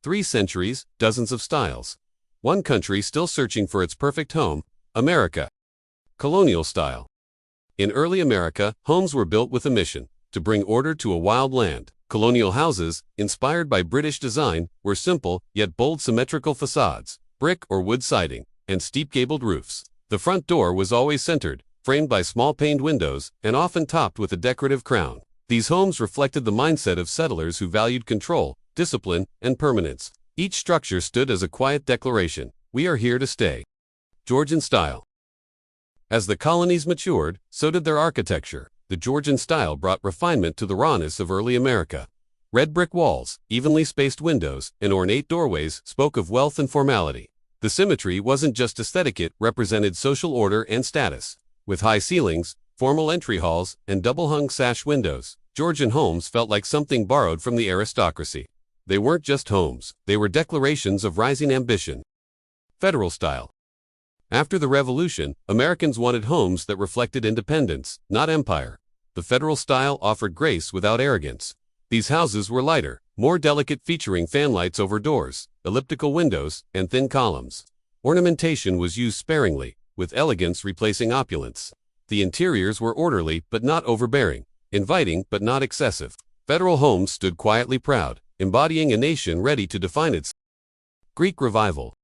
3 centuries, dozens of styles. One country still searching for its perfect home, America. Colonial style. In early America, homes were built with a mission, to bring order to a wild land. Colonial houses, inspired by British design, were simple, yet bold symmetrical facades, brick or wood siding, and steep gabled roofs. The front door was always centered, framed by small paned windows, and often topped with a decorative crown. These homes reflected the mindset of settlers who valued control, discipline, and permanence. Each structure stood as a quiet declaration, "We are here to stay." Georgian style. As the colonies matured, so did their architecture. The Georgian style brought refinement to the rawness of early America. Red brick walls, evenly spaced windows, and ornate doorways spoke of wealth and formality. The symmetry wasn't just aesthetic, it represented social order and status. With high ceilings, formal entry halls, and double-hung sash windows, Georgian homes felt like something borrowed from the aristocracy. They weren't just homes, they were declarations of rising ambition. Federal style. After the Revolution, Americans wanted homes that reflected independence, not empire. The federal style offered grace without arrogance. These houses were lighter, more delicate, featuring fanlights over doors, elliptical windows, and thin columns. Ornamentation was used sparingly, with elegance replacing opulence. The interiors were orderly but not overbearing, inviting but not excessive. Federal homes stood quietly proud, embodying a nation ready to define itself. Greek Revival.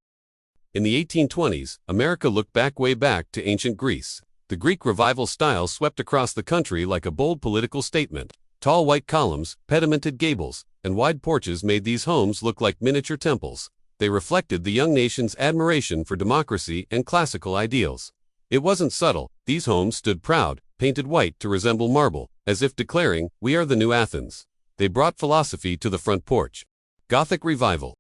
In the 1820s, America looked way back to ancient Greece. The Greek Revival style swept across the country like a bold political statement. Tall white columns, pedimented gables, and wide porches made these homes look like miniature temples. They reflected the young nation's admiration for democracy and classical ideals. It wasn't subtle, these homes stood proud, painted white to resemble marble, as if declaring, "We are the new Athens." They brought philosophy to the front porch. Gothic Revival.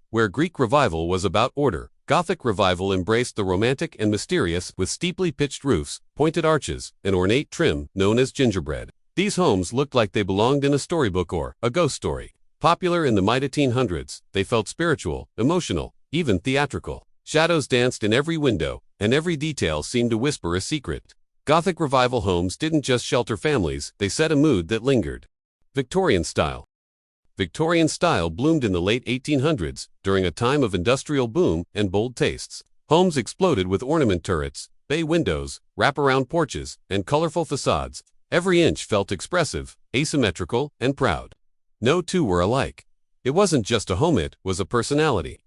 Where Greek Revival was about order, Gothic Revival embraced the romantic and mysterious, with steeply pitched roofs, pointed arches, and ornate trim known as gingerbread. These homes looked like they belonged in a storybook or a ghost story. Popular in the mid-1800s, they felt spiritual, emotional, even theatrical. Shadows danced in every window, and every detail seemed to whisper a secret. Gothic Revival homes didn't just shelter families, they set a mood that lingered. Victorian style. Victorian style bloomed in the late 1800s, during a time of industrial boom and bold tastes. Homes exploded with ornament turrets, bay windows, wraparound porches, and colorful facades. Every inch felt expressive, asymmetrical, and proud. No two were alike. It wasn't just a home, it was a personality.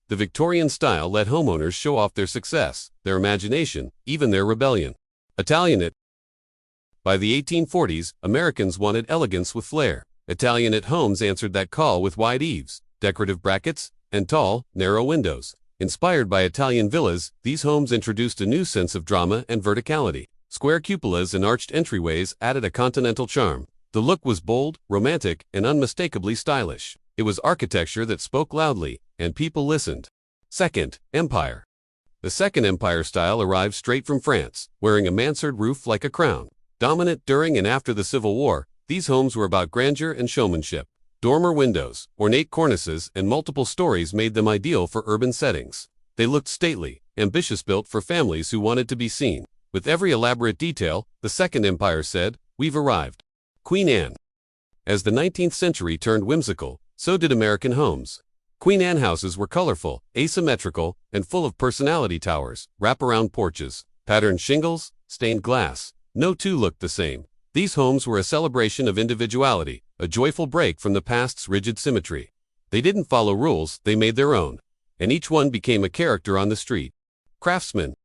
The Victorian style let homeowners show off their success, their imagination, even their rebellion. Italianate. By the 1840s, Americans wanted elegance with flair. Italianate homes answered that call with wide eaves, decorative brackets, and tall, narrow windows. Inspired by Italian villas, these homes introduced a new sense of drama and verticality. Square cupolas and arched entryways added a continental charm. The look was bold, romantic, and unmistakably stylish. It was architecture that spoke loudly, and people listened. Second Empire. The Second Empire style arrived straight from France, wearing a mansard roof like a crown. Dominant during and after the Civil War, these homes were about grandeur and showmanship. Dormer windows, ornate cornices, and multiple stories made them ideal for urban settings. They looked stately, ambitious, built for families who wanted to be seen. With every elaborate detail, the Second Empire said, "We've arrived." Queen Anne. As the 19th century turned whimsical, so did American homes. Queen Anne houses were colorful, asymmetrical, and full of personality. Towers, wraparound porches, patterned shingles, stained glass. No two looked the same. These homes were a celebration of individuality, a joyful break from the past's rigid symmetry. They didn't follow rules, they made their own. And each one became a character on the street. Craftsman.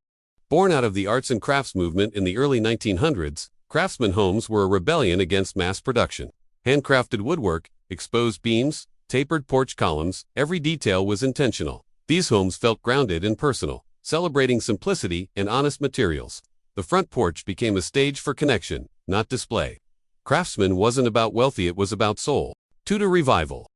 Born out of the arts and crafts movement in the early 1900s, craftsman homes were a rebellion against mass production. Handcrafted woodwork, exposed beams, tapered porch columns, every detail was intentional. These homes felt grounded and personal, celebrating simplicity and honest materials. The front porch became a stage for connection, not display. Craftsman wasn't about wealthy, it was about soul. Tudor Revival.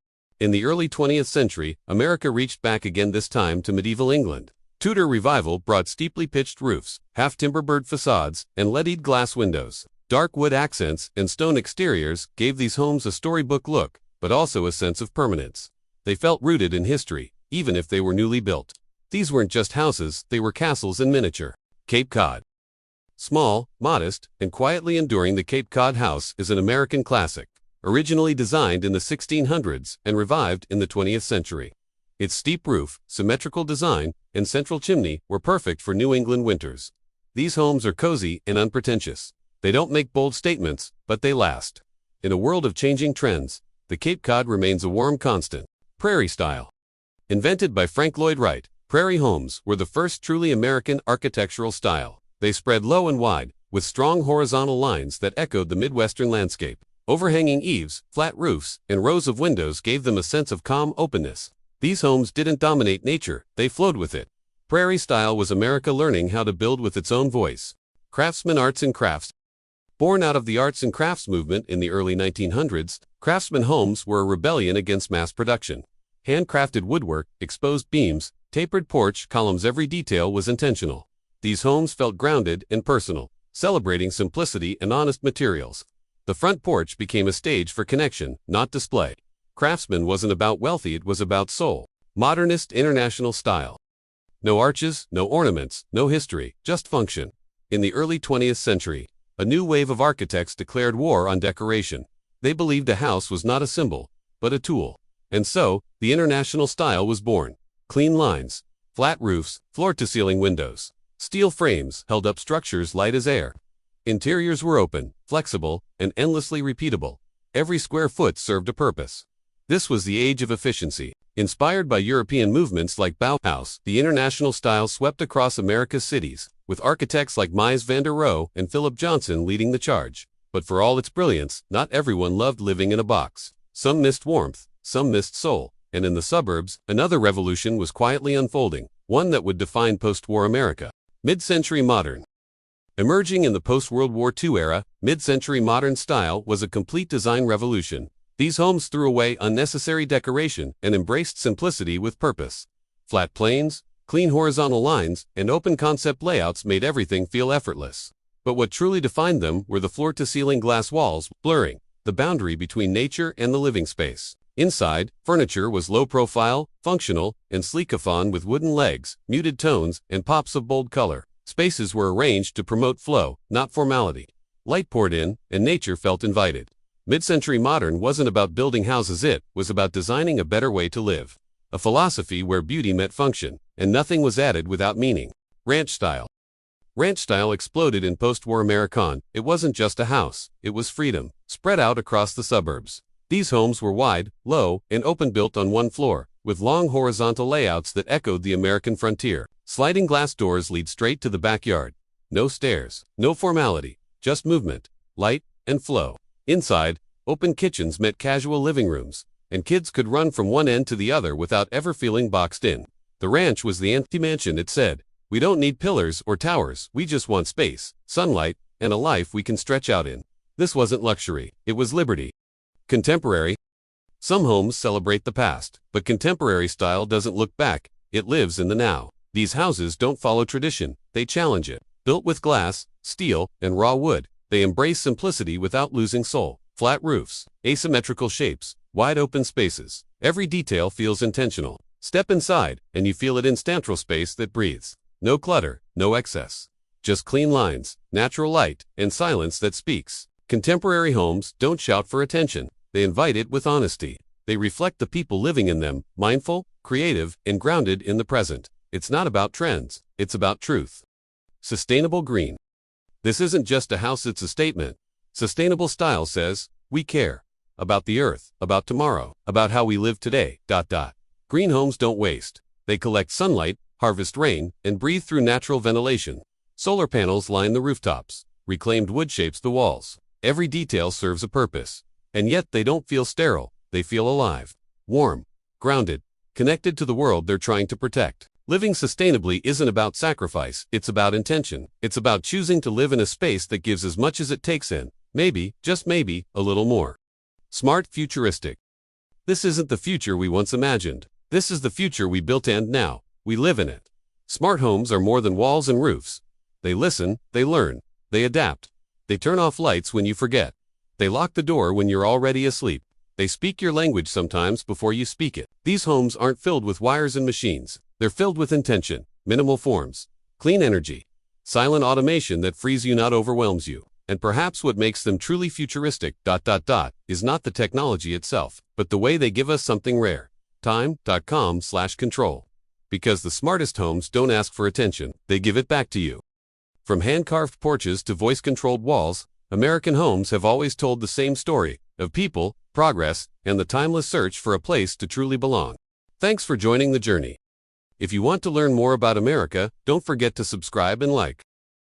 In the early 20th century, America reached back again, this time to medieval England. Tudor Revival brought steeply pitched roofs, half-timber-bird facades, and leaded glass windows. Dark wood accents and stone exteriors gave these homes a storybook look, but also a sense of permanence. They felt rooted in history, even if they were newly built. These weren't just houses, they were castles in miniature. Cape Cod. Small, modest, and quietly enduring, the Cape Cod house is an American classic. originally designed in the 1600s and revived in the 20th century. Its steep roof, symmetrical design, and central chimney were perfect for New England winters. These homes are cozy and unpretentious. They don't make bold statements, but they last. In a world of changing trends, the Cape Cod remains a warm constant. Prairie style. Invented by Frank Lloyd Wright, prairie homes were the first truly American architectural style. They spread low and wide, with strong horizontal lines that echoed the Midwestern landscape. Overhanging eaves, flat roofs, and rows of windows gave them a sense of calm openness. These homes didn't dominate nature, they flowed with it. Prairie style was America learning how to build with its own voice. Craftsman arts and crafts. Born out of the arts and crafts movement in the early 1900s, craftsman homes were a rebellion against mass production. Handcrafted woodwork, exposed beams, tapered porch columns, every detail was intentional. These homes felt grounded and personal, celebrating simplicity and honest materials. The front porch became a stage for connection, not display. Craftsman wasn't about wealthy, it was about soul. Modernist international style. No arches, no ornaments, no history, just function. In the early 20th century, a new wave of architects declared war on decoration. They believed a house was not a symbol, but a tool. And so, the international style was born. Clean lines, flat roofs, floor-to-ceiling windows. Steel frames held up structures light as air. Interiors were open, flexible, and endlessly repeatable. Every square foot served a purpose. This was the age of efficiency. Inspired by European movements like Bauhaus, the international style swept across America's cities, with architects like Mies van der Rohe and Philip Johnson leading the charge. But for all its brilliance, not everyone loved living in a box. Some missed warmth, some missed soul, and in the suburbs, another revolution was quietly unfolding, one that would define post-war America. Mid-century modern. Emerging in the post-World War II era, mid-century modern style was a complete design revolution. These homes threw away unnecessary decoration and embraced simplicity with purpose. Flat planes, clean horizontal lines, and open concept layouts made everything feel effortless. But what truly defined them were the floor-to-ceiling glass walls, blurring the boundary between nature and the living space. Inside, furniture was low-profile, functional, and sleek-a-thon with wooden legs, muted tones, and pops of bold color. Spaces were arranged to promote flow, not formality. Light poured in, and nature felt invited. Mid-century modern wasn't about building houses, it was about designing a better way to live. A philosophy where beauty met function, and nothing was added without meaning. Ranch style. Ranch style exploded in post-war American. It wasn't just a house, it was freedom, spread out across the suburbs. These homes were wide, low, and open, built on one floor, with long horizontal layouts that echoed the American frontier. Sliding glass doors lead straight to the backyard. No stairs, no formality, just movement, light, and flow. Inside, open kitchens met casual living rooms, and kids could run from one end to the other without ever feeling boxed in. The ranch was the empty mansion. It said, "We don't need pillars or towers, we just want space, sunlight, and a life we can stretch out in." This wasn't luxury, it was liberty. Contemporary. Some homes celebrate the past, but contemporary style doesn't look back, it lives in the now. These houses don't follow tradition, they challenge it. Built with glass, steel, and raw wood, they embrace simplicity without losing soul. Flat roofs, asymmetrical shapes, wide open spaces. Every detail feels intentional. Step inside, and you feel it in central space that breathes. No clutter, no excess. Just clean lines, natural light, and silence that speaks. Contemporary homes don't shout for attention. They invite it with honesty. They reflect the people living in them, mindful, creative, and grounded in the present. It's not about trends, it's about truth. Sustainable green. This isn't just a house, it's a statement. Sustainable style says, we care. About the earth, about tomorrow, about how we live today, ... Green homes don't waste. They collect sunlight, harvest rain, and breathe through natural ventilation. Solar panels line the rooftops. Reclaimed wood shapes the walls. Every detail serves a purpose. And yet they don't feel sterile, they feel alive. Warm, grounded, connected to the world they're trying to protect. Living sustainably isn't about sacrifice, it's about intention. It's about choosing to live in a space that gives as much as it takes in. Maybe, just maybe, a little more. Smart futuristic. This isn't the future we once imagined. This is the future we built, and now, we live in it. Smart homes are more than walls and roofs. They listen, they learn, they adapt. They turn off lights when you forget. They lock the door when you're already asleep. They speak your language sometimes before you speak it. These homes aren't filled with wires and machines. They're filled with intention, minimal forms, clean energy, silent automation that frees you, not overwhelms you. And perhaps what makes them truly futuristic, is not the technology itself, but the way they give us something rare. Time.com/control. Because the smartest homes don't ask for attention, they give it back to you. From hand-carved porches to voice-controlled walls, American homes have always told the same story of people, progress, and the timeless search for a place to truly belong. Thanks for joining the journey. If you want to learn more about America, don't forget to subscribe and like.